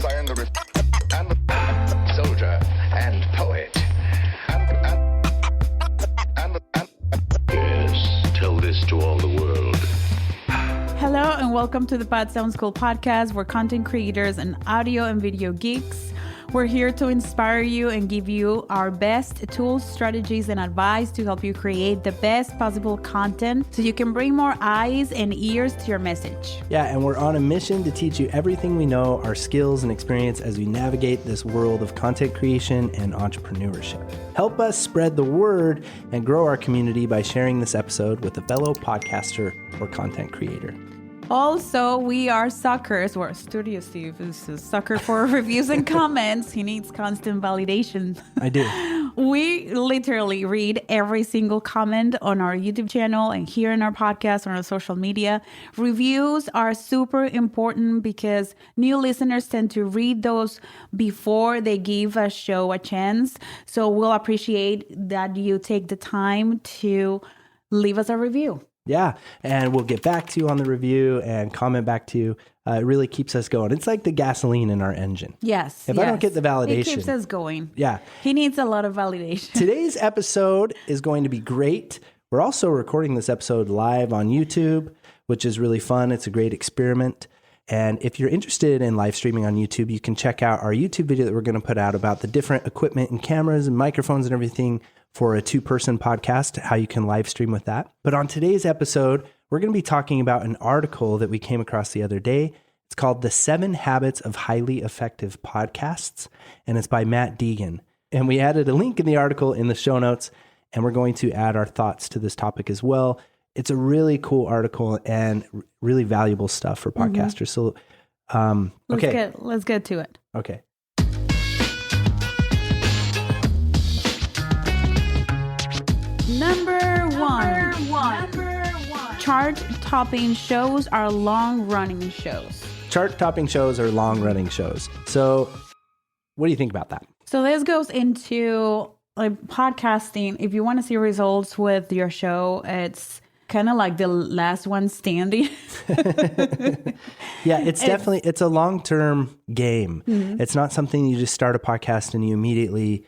and the soldier and poet. Yes, tell this to all the world. Hello and welcome to the Pod Sound School podcast. We're content creators and audio and video geeks. We're here to inspire you and give you our best tools, strategies, and advice to help you create the best possible content so you can bring more eyes and ears to your message. Yeah, and we're on a mission to teach you everything we know, our skills and experience as we navigate this world of content creation and entrepreneurship. Help us spread the word and grow our community by sharing this episode with a fellow podcaster or content creator. Also, we are suckers. We're Studio Steve is a sucker for reviews and comments. He needs constant validation. I do. We literally read every single comment on our YouTube channel and here in our podcast on our social media. Reviews are super important because new listeners tend to read those before they give a show a chance. So we'll appreciate that you take the time to leave us a review. Yeah, and we'll get back to you on the review and comment back to you. It really keeps us going. It's like the gasoline in our engine. Yes. If I don't get the validation. It keeps us going. Yeah. He needs a lot of validation. Today's episode is going to be great. We're also recording this episode live on YouTube, which is really fun. It's a great experiment. And if you're interested in live streaming on YouTube, you can check out our YouTube video that we're going to put out about the different equipment and cameras and microphones and everything for a two-person podcast, how you can live stream with that. But on today's episode, we're going to be talking about an article that we came across the other day. It's called The 7 Habits of Highly Effective Podcasts, and it's by Matt Deegan. And we added a link in the article in the show notes, and we're going to add our thoughts to this topic as well. It's a really cool article and really valuable stuff for podcasters. So, okay. Let's get to it. Okay. Number one. Chart-topping shows are long-running shows. Chart-topping shows are long-running shows. So what do you think about that? So this goes into like podcasting. If you want to see results with your show, it's kind of like the last one standing. Yeah, it's a long-term game. Mm-hmm. It's not something you just start a podcast and you immediately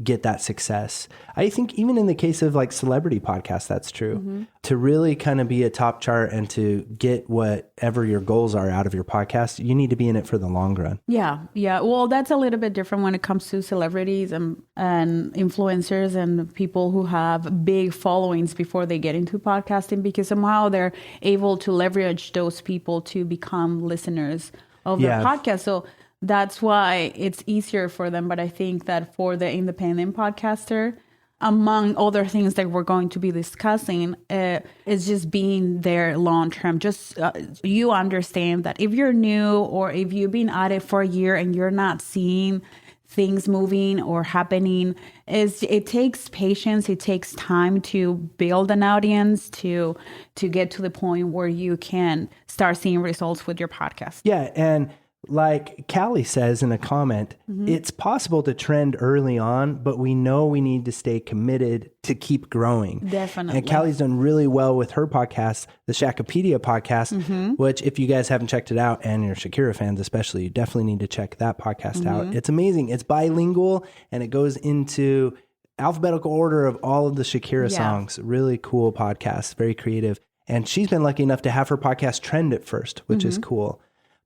get that success. I think even in the case of like celebrity podcasts, that's true. Mm-hmm. To really kind of be a top chart and to get whatever your goals are out of your podcast, you need to be in it for the long run. Yeah. Well, that's a little bit different when it comes to celebrities and influencers and people who have big followings before they get into podcasting, because somehow they're able to leverage those people to become listeners of their podcast. So that's why it's easier for them. But I think that for the independent podcaster, among other things that we're going to be discussing, is just being there long term. Just you understand that if you're new or if you've been at it for a year and you're not seeing things moving or happening, it takes patience. It takes time to build an audience to get to the point where you can start seeing results with your podcast. Yeah, and like Callie says in a comment, it's possible to trend early on, but we know we need to stay committed to keep growing. Definitely. And Callie's done really well with her podcast, the Shakopedia podcast, which if you guys haven't checked it out, and you're Shakira fans especially, you definitely need to check that podcast out. It's amazing. It's bilingual and it goes into alphabetical order of all of the Shakira songs. Really cool podcast, very creative. And she's been lucky enough to have her podcast trend at first, which is cool.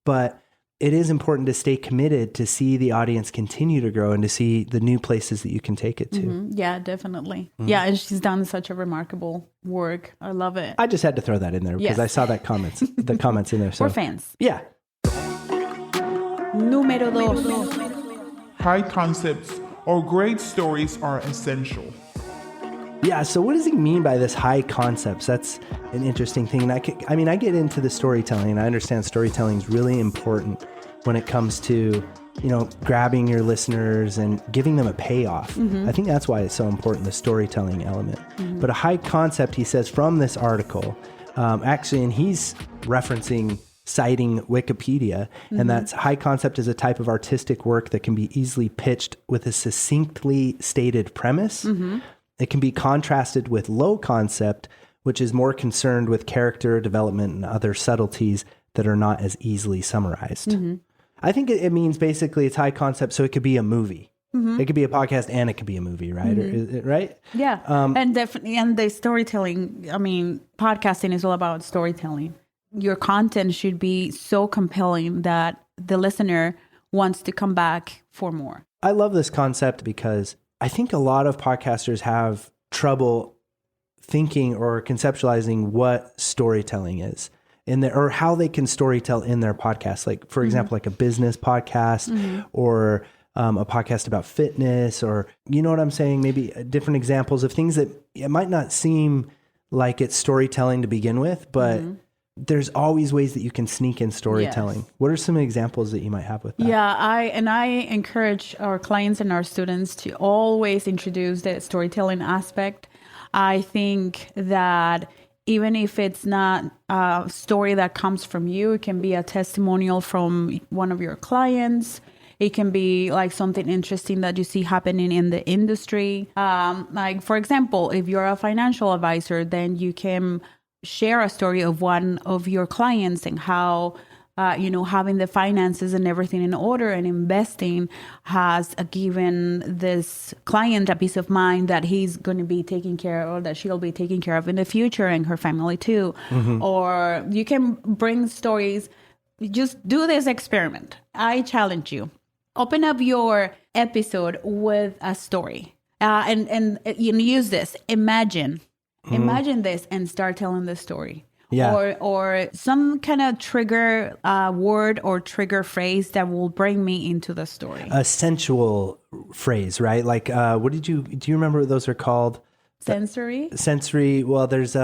But it is important to stay committed to see the audience continue to grow and to see the new places that you can take it to. Yeah, definitely. Yeah, and she's done such a remarkable work. I love it. I just had to throw that in there because I saw that the comments in there. So we're fans. Yeah. Número 2. High concepts or great stories are essential. Yeah, so what does he mean by this high concepts? That's an interesting thing. And I get into the storytelling, and I understand storytelling is really important when it comes to, grabbing your listeners and giving them a payoff. I think that's why it's so important, the storytelling element. But a high concept, he says, from this article, actually, and he's citing Wikipedia, and that's high concept is a type of artistic work that can be easily pitched with a succinctly stated premise. It can be contrasted with low concept, which is more concerned with character development and other subtleties that are not as easily summarized. I think it means basically it's high concept, so it could be a movie. It could be a podcast and it could be a movie, right? Right? Yeah. And definitely, and the storytelling, I mean, podcasting is all about storytelling. Your content should be so compelling that the listener wants to come back for more. I love this concept because I think a lot of podcasters have trouble thinking or conceptualizing what storytelling is or how they can storytell in their podcast. Like, for example, like a business podcast or a podcast about fitness, or, you know what I'm saying? Maybe different examples of things that it might not seem like it's storytelling to begin with, but there's always ways that you can sneak in storytelling. Yes. What are some examples that you might have with that? Yeah, I encourage our clients and our students to always introduce the storytelling aspect. I think that even if it's not a story that comes from you, it can be a testimonial from one of your clients. It can be like something interesting that you see happening in the industry. Like, for example, if you're a financial advisor, then you can share a story of one of your clients and how, having the finances and everything in order and investing has given this client a peace of mind that he's going to be taken care of, or that she'll be taken care of in the future, and her family too. Or you can bring stories. Just do this experiment. I challenge you. Open up your episode with a story and you use this. Imagine this and start telling the story. Yeah. Or some kind of trigger word or trigger phrase that will bring me into the story. A sensual phrase, right? Like, do you remember what those are called? Sensory. Well, there's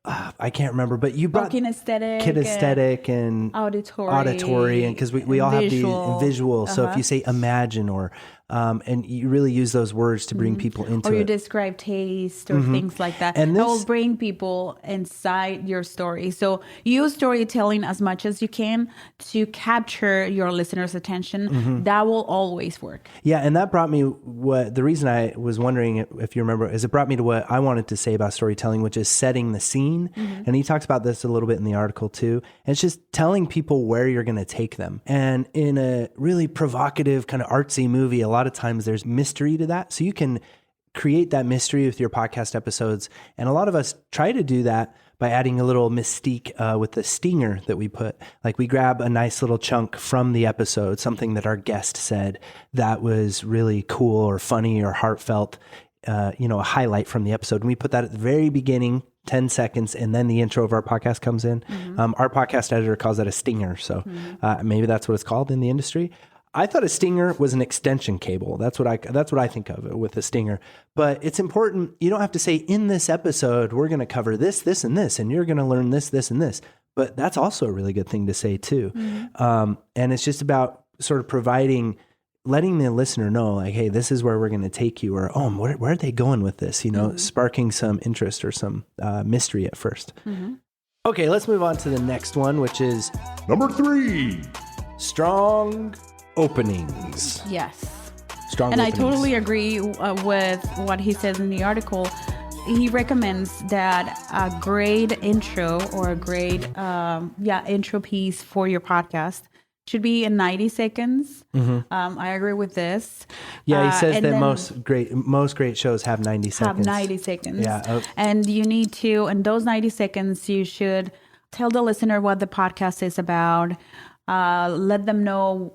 I can't remember, but you brought kinesthetic and auditory, and because we all have the visual. So if you say imagine or and you really use those words to bring people into it. Or you describe taste or things like that. And that will bring people inside your story. So use storytelling as much as you can to capture your listener's attention. That will always work. Yeah, and that brought me the reason I was wondering if you remember is it brought me to what I wanted to say about storytelling, which is setting the scene. And he talks about this a little bit in the article too. And it's just telling people where you're going to take them. And in a really provocative kind of artsy movie, a lot of times there's mystery to that. So you can create that mystery with your podcast episodes. And a lot of us try to do that by adding a little mystique with the stinger that we put. Like we grab a nice little chunk from the episode, something that our guest said that was really cool or funny or heartfelt, a highlight from the episode. And we put that at the very beginning, 10 seconds, and then the intro of our podcast comes in. Our podcast editor calls that a stinger. So maybe that's what it's called in the industry. I thought a stinger was an extension cable. That's what I think of it with a stinger. But it's important. You don't have to say in this episode, we're going to cover this, this, and this, and you're going to learn this, this, and this. But that's also a really good thing to say too. And it's just about sort of letting the listener know, like, hey, this is where we're going to take you, or, where are they going with this? Sparking some interest or some mystery at first. Okay, let's move on to the next one, which is Number 3. strong openings. Yes. Strong and openings. I totally agree with what he says in the article. He recommends that a great intro or a great intro piece for your podcast should be in 90 seconds. I agree with this. Yeah, he says that most great shows have 90 seconds. Have 90 seconds. Yeah. And you need to, in those 90 seconds, you should tell the listener what the podcast is about. Let them know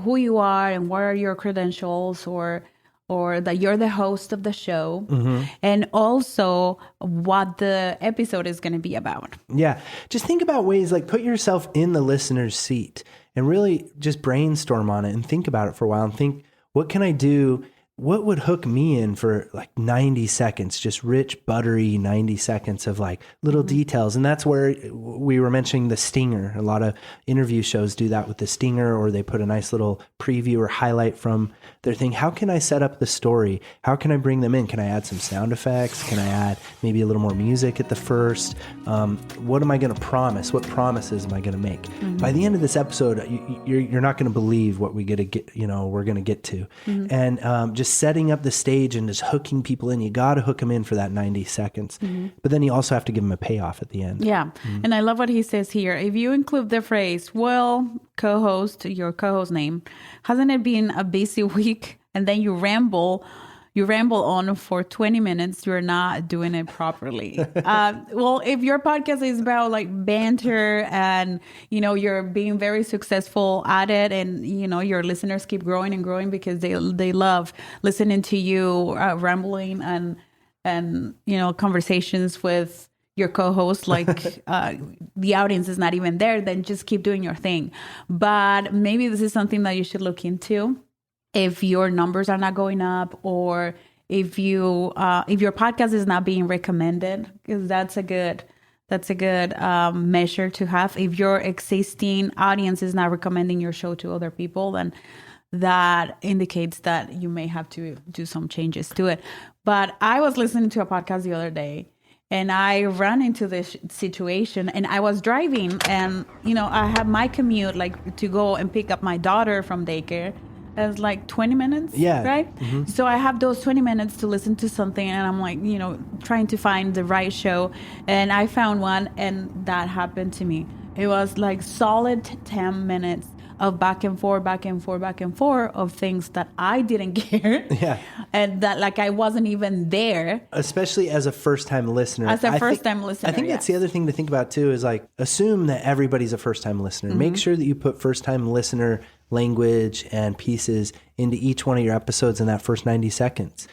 who you are and what are your credentials, or that you're the host of the show, and also what the episode is going to be about. Yeah. Just think about ways, like put yourself in the listener's seat and really just brainstorm on it and think about it for a while and think, what can I do? What would hook me in for like 90 seconds, just rich, buttery 90 seconds of like little details. And that's where we were mentioning the stinger. A lot of interview shows do that with the stinger, or they put a nice little preview or highlight from their thing. How can I set up the story? How can I bring them in? Can I add some sound effects? Can I add maybe a little more music at the first? What am I going to promise? What promises am I going to make? By the end of this episode, you're not going to believe what we're going to get to. And just just setting up the stage and just hooking people in. You got to hook them in for that 90 seconds. But then you also have to give them a payoff at the end. Yeah. And I love what he says here. If you include the phrase, well, co-host, your co-host name, hasn't it been a busy week? And then you ramble on for 20 minutes, you're not doing it properly. Well, if your podcast is about like banter and, you're being very successful at it and, your listeners keep growing and growing because they love listening to you rambling and, conversations with your co-host, like the audience is not even there, then just keep doing your thing. But maybe this is something that you should look into. If your numbers are not going up, or if your podcast is not being recommended, because that's a good measure to have. If your existing audience is not recommending your show to other people, then that indicates that you may have to do some changes to it. But I was listening to a podcast the other day, and I ran into this situation, and I was driving, and I have my commute like to go and pick up my daughter from daycare. It's like 20 minutes, right? So I have those 20 minutes to listen to something, and I'm like, trying to find the right show. And I found one, and that happened to me. It was like solid 10 minutes of back and forth of things that I didn't care. Yeah. And that like I wasn't even there. Especially as a first-time listener. I think that's the other thing to think about too, is like assume that everybody's a first-time listener. Make sure that you put first-time listener language and pieces into each one of your episodes in that first 90 seconds.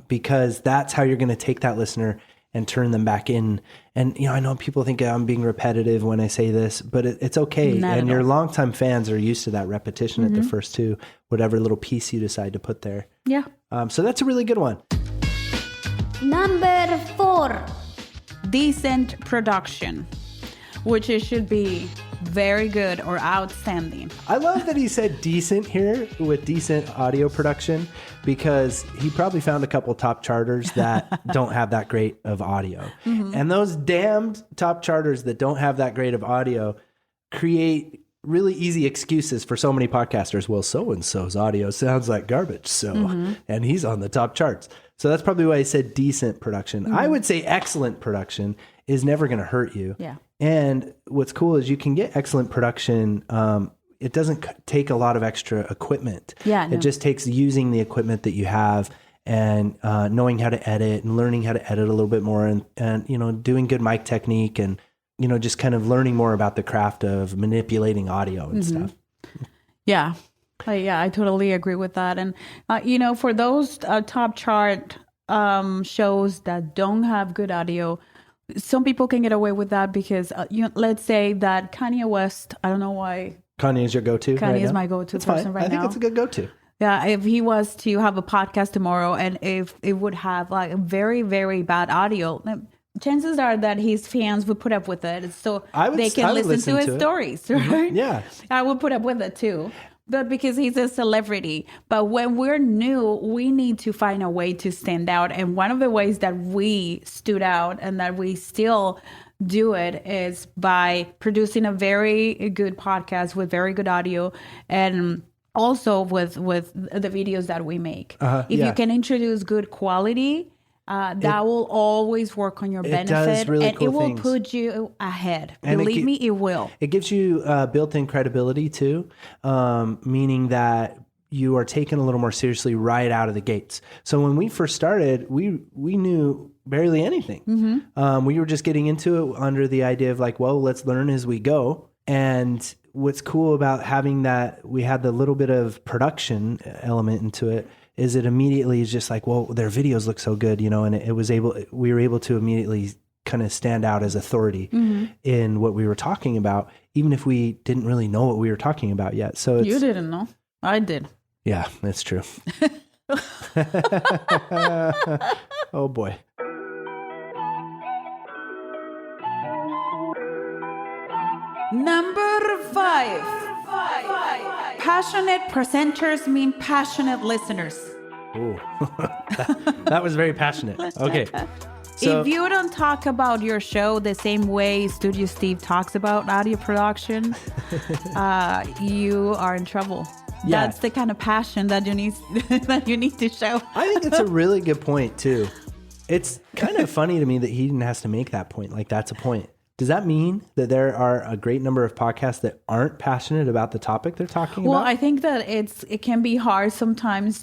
Because that's how you're going to take that listener and turn them back in. And, I know people think I'm being repetitive when I say this, but it's okay. Not and at your all. longtime fans are used to that repetition at the first two, whatever little piece you decide to put there. Yeah. So that's a really good one. Number 4. Decent production, which it should be very good or outstanding. I love that he said decent here with decent audio production, because he probably found a couple top charters that don't have that great of audio. And those damned top charters that don't have that great of audio create really easy excuses for so many podcasters. Well, so-and-so's audio sounds like garbage. And he's on the top charts. So that's probably why he said decent production. I would say excellent production is never going to hurt you. Yeah. And what's cool is you can get excellent production. It doesn't take a lot of extra equipment. Yeah, no. It just takes using the equipment that you have and knowing how to edit and learning how to edit a little bit more and doing good mic technique and, just kind of learning more about the craft of manipulating audio and stuff. Yeah. I totally agree with that. And, for those top chart shows that don't have good audio, some people can get away with that because, let's say that Kanye West, I don't know why. Kanye is your go-to. Kanye is my go-to person right now. I think it's a good go-to. Yeah, if he was to have a podcast tomorrow and if it would have like very, very bad audio, chances are that his fans would put up with it so they can listen to his stories, right? Yeah. I would put up with it too. But because he's a celebrity. But when we're new, we need to find a way to stand out. And one of the ways that we stood out and that we still do it is by producing a very good podcast with very good audio and also with the videos that we make. If you can introduce good quality, that will always work on your benefit. Does really and cool it will things. put you ahead. And Believe me, it will. It gives you built-in credibility too, meaning that you are taken a little more seriously right out of the gates. So when we first started, we knew barely anything. We were just getting into it under the idea of like, well, let's learn as we go. And what's cool about having that, we had the little bit of production element into it, is it immediately is just like, well, their videos look so good, and we were able to immediately kind of stand out as authority in what we were talking about, even if we didn't really know what we were talking about yet. So You didn't know. I did. Yeah, that's true. Oh boy. Number 5. Passionate presenters mean passionate listeners. Ooh. That was very passionate. Okay. So, if you don't talk about your show the same way Studio Steve talks about audio production, you are in trouble. Yeah. That's the kind of passion that you need that you need to show. I think it's a really good point too. It's kind of funny to me that he has to make that point. Like, that's a point. Does that mean that there are a great number of podcasts that aren't passionate about the topic they're talking Well, about? I think that it can be hard sometimes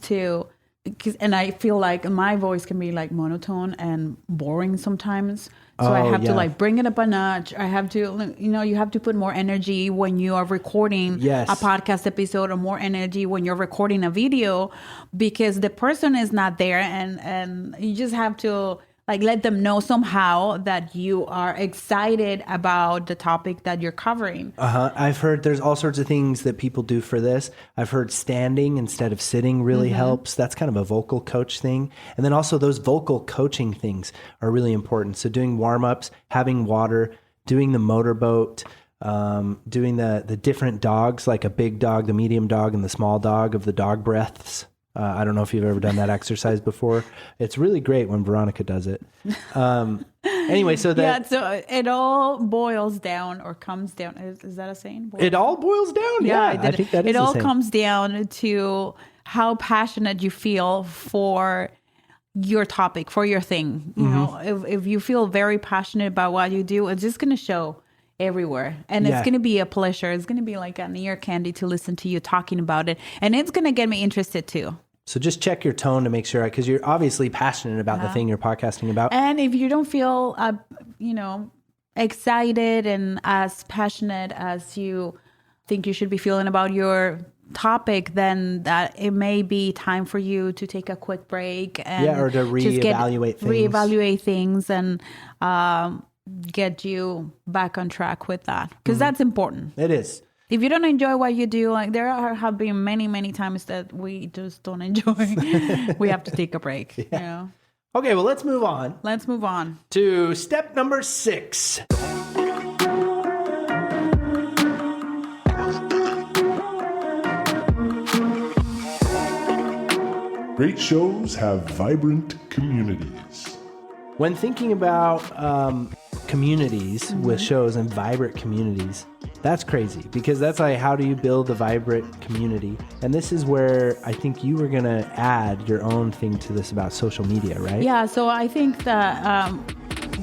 and I feel like my voice can be like monotone and boring sometimes. So I have to like bring it up a notch. I have to, you have to put more energy when you are recording Yes. a podcast episode, or more energy when you're recording a video, because the person is not there, and you just have to like let them know somehow that you are excited about the topic that you're covering. I've heard there's all sorts of things that people do for this. I've heard standing instead of sitting really helps. That's kind of a vocal coach thing. And then also those vocal coaching things are really important. So doing warm-ups, having water, doing the motorboat, doing the different dogs, like a big dog, the medium dog, and the small dog of the dog breaths. I don't know if you've ever done that exercise before. It's really great when Veronica does it. Anyway, so So it all boils down or comes down. Is that a saying? it all boils down. Yeah, I think that is it all the same. comes down to how passionate you feel for your topic, for your thing. You know, if you feel very passionate about what you do, it's just going to show everywhere, and it's going to be a pleasure. It's going to be like an ear candy to listen to you talking about it, and it's going to get me interested too. So just check your tone to make sure, because you're obviously passionate about the thing you're podcasting about. And if you don't feel excited and as passionate as you think you should be feeling about your topic, then that it may be time for you to take a quick break and or to reevaluate things and get you back on track with that, because that's important. It is. If you don't enjoy what you do, like have been many times that we just don't enjoy. We have to take a break. You know? Okay, well, let's move on Let's move on. to step number 6. Great shows have vibrant communities. When thinking about communities with shows and vibrant communities, that's crazy, because that's like, how do you build a vibrant community? And this is where I think you were going to add your own thing to this about social media, right? Yeah, so I think that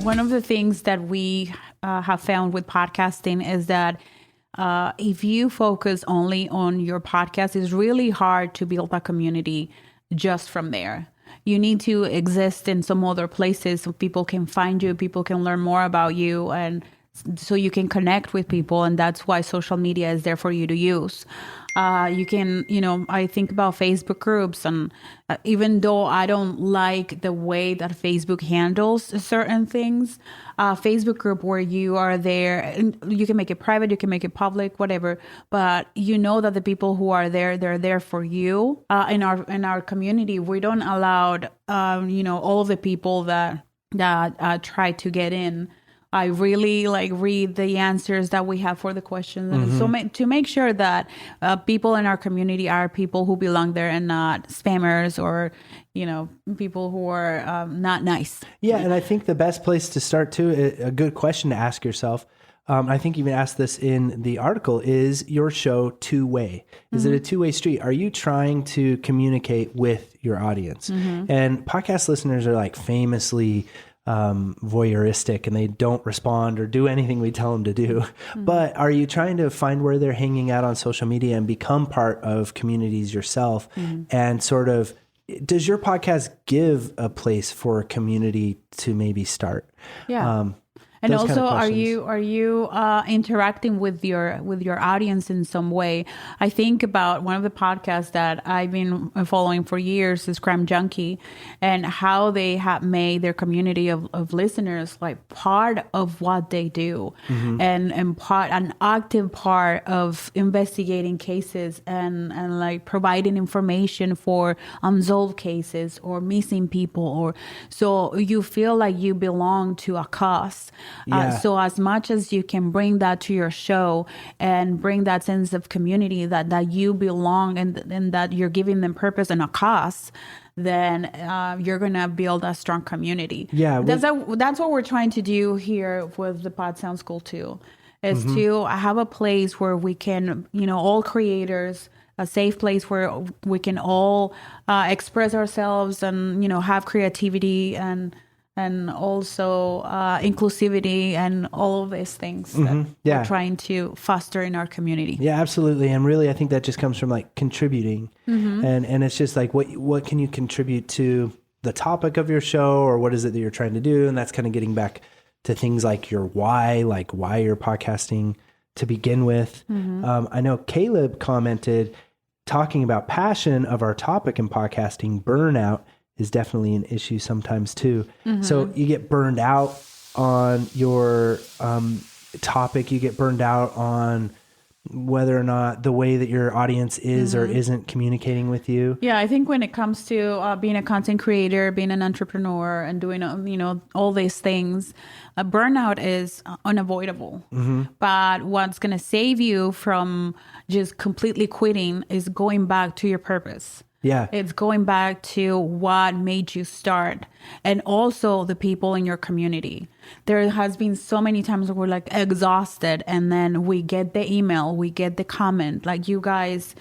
one of the things that we have found with podcasting is that if you focus only on your podcast, it's really hard to build a community just from there. You need to exist in some other places so people can find you, people can learn more about you, and so you can connect with people. And that's why social media is there for you to use. You can, I think about Facebook groups, and even though I don't like the way that Facebook handles certain things, Facebook group where you are there, you can make it private, you can make it public, whatever, but you know that the people who are there, they're there for you. In our community, we don't allow, all of the people that try to get in. I really read the answers that we have for the questions. And so to make sure that people in our community are people who belong there and not spammers or, people who are not nice. Yeah, and I think the best place to start too, a good question to ask yourself, I think you even asked this in the article, is your show two-way? Is it a two-way street? Are you trying to communicate with your audience? And podcast listeners are like famously voyeuristic, and they don't respond or do anything we tell them to do. But are you trying to find where they're hanging out on social media and become part of communities yourself? And sort of, does your podcast give a place for a community to maybe start? Yeah. And Those kind also, of are you interacting with your audience in some way? I think about one of the podcasts that I've been following for years is Crime Junkie, and how they have made their community of listeners like part of what they do, and an active part of investigating cases and like providing information for unsolved cases or missing people, or so you feel like you belong to a cause. So as much as you can bring that to your show and bring that sense of community that you belong and that you're giving them purpose and a cause, then you're going to build a strong community. Yeah. That's what we're trying to do here with the Pod Sound School too, is to have a place where we can, all creators a safe place where we can all express ourselves and, have creativity and also inclusivity and all of these things that we're trying to foster in our community. Yeah, absolutely. And really, I think that just comes from like contributing. And it's just like, what can you contribute to the topic of your show, or what is it that you're trying to do? And that's kind of getting back to things like your why, like why you're podcasting to begin with. I know Caleb commented, talking about passion of our topic in podcasting, burnout is definitely an issue sometimes too. So you get burned out on your topic, you get burned out on whether or not the way that your audience is or isn't communicating with you. Yeah, I think when it comes to being a content creator, being an entrepreneur, and doing all these things, burnout is unavoidable. But what's going to save you from just completely quitting is going back to your purpose. Yeah. It's going back to what made you start, and also the people in your community. There has been so many times where we're like exhausted, and then we get the email, we get the comment, like, you guys,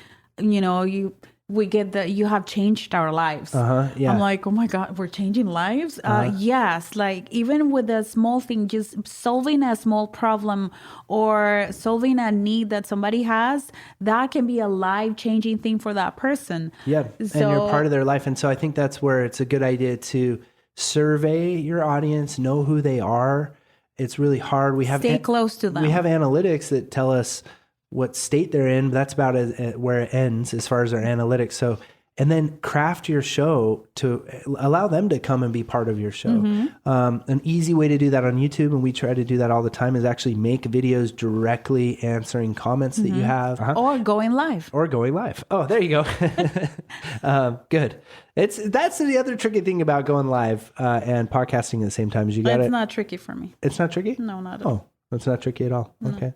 we get that you have changed our lives. Yeah. I'm like, oh my God, we're changing lives? Yes. Like, even with a small thing, just solving a small problem or solving a need that somebody has, that can be a life-changing thing for that person. Yeah. And you're part of their life. And so I think that's where it's a good idea to survey your audience, know who they are. It's really hard. Stay close to them. We have analytics that tell us what state they're in, but that's about where it ends as far as our analytics. So, and then craft your show to allow them to come and be part of your show. An easy way to do that on YouTube, and we try to do that all the time, is actually make videos directly answering comments that you have. Or going live. Oh, there you go. Good. That's the other tricky thing about going live and podcasting at the same time, is you got It's not tricky for me. It's not tricky? No, not at all. Oh, it's not tricky at all. No. Okay.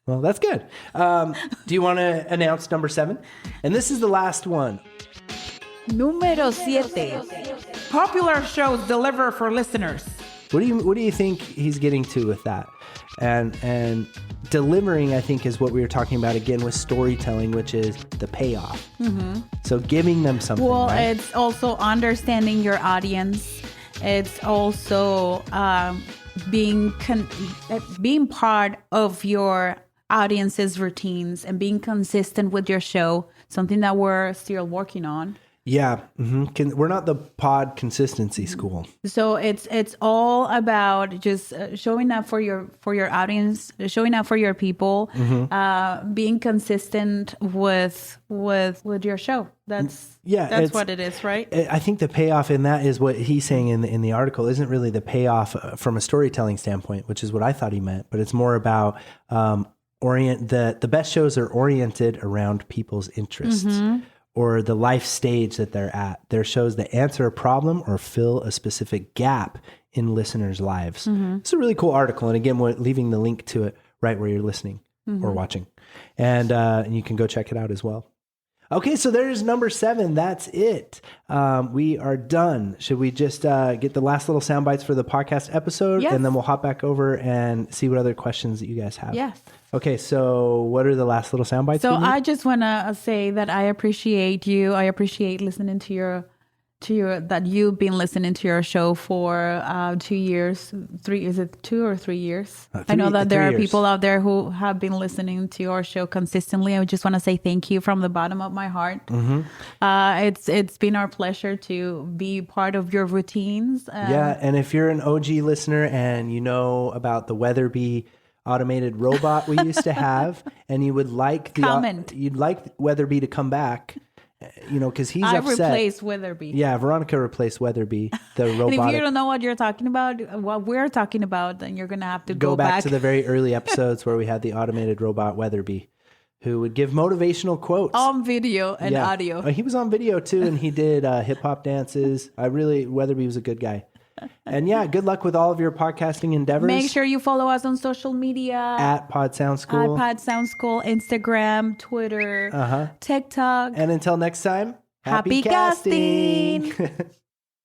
Well, that's good. Do you want to announce number 7? And this is the last one. Número 7. Popular shows deliver for listeners. What do you think he's getting to with that? And delivering, I think, is what we were talking about again with storytelling, which is the payoff. So giving them something. Well, right? It's also understanding your audience. It's also being part of your audience's routines and being consistent with your show, something that we're still working on. Yeah. We're not the pod consistency school. So it's all about just showing up for your audience, showing up for your people, being consistent with your show. That's what it is, right? I think the payoff in that is what he's saying in the article isn't really the payoff from a storytelling standpoint, which is what I thought he meant, but it's more about the best shows are oriented around people's interests. Or the life stage that they're at. They're shows that answer a problem or fill a specific gap in listeners' lives. It's a really cool article. And again, we're leaving the link to it right where you're listening or watching. And you can go check it out as well. Okay, so there's number 7. That's it. We are done. Should we just get the last little sound bites for the podcast episode? Yes. And then we'll hop back over and see what other questions that you guys have. Yes. Okay, so what are the last little sound bites? So I just want to say that I appreciate you. I appreciate listening to your that you've been listening to your show for 2 years. 3, is it 2 or 3 years? I know that there are people out there who have been listening to your show consistently. I just want to say thank you from the bottom of my heart. It's been our pleasure to be part of your routines. And if you're an OG listener and you know about the Weatherby automated robot we used to have, and you would like you'd like Weatherby to come back, because he's upset. I replaced Weatherby. Yeah, Veronica replaced Weatherby, the robot. And if you don't know what you're talking about, what we're talking about, then you're gonna have to go back to the very early episodes where we had the automated robot Weatherby, who would give motivational quotes on video and audio. He was on video too, and he did hip hop dances. Weatherby was a good guy. And good luck with all of your podcasting endeavors. Make sure you follow us on social media at Pod Sound School. At Pod Sound School, Instagram, Twitter, TikTok. And until next time, happy casting.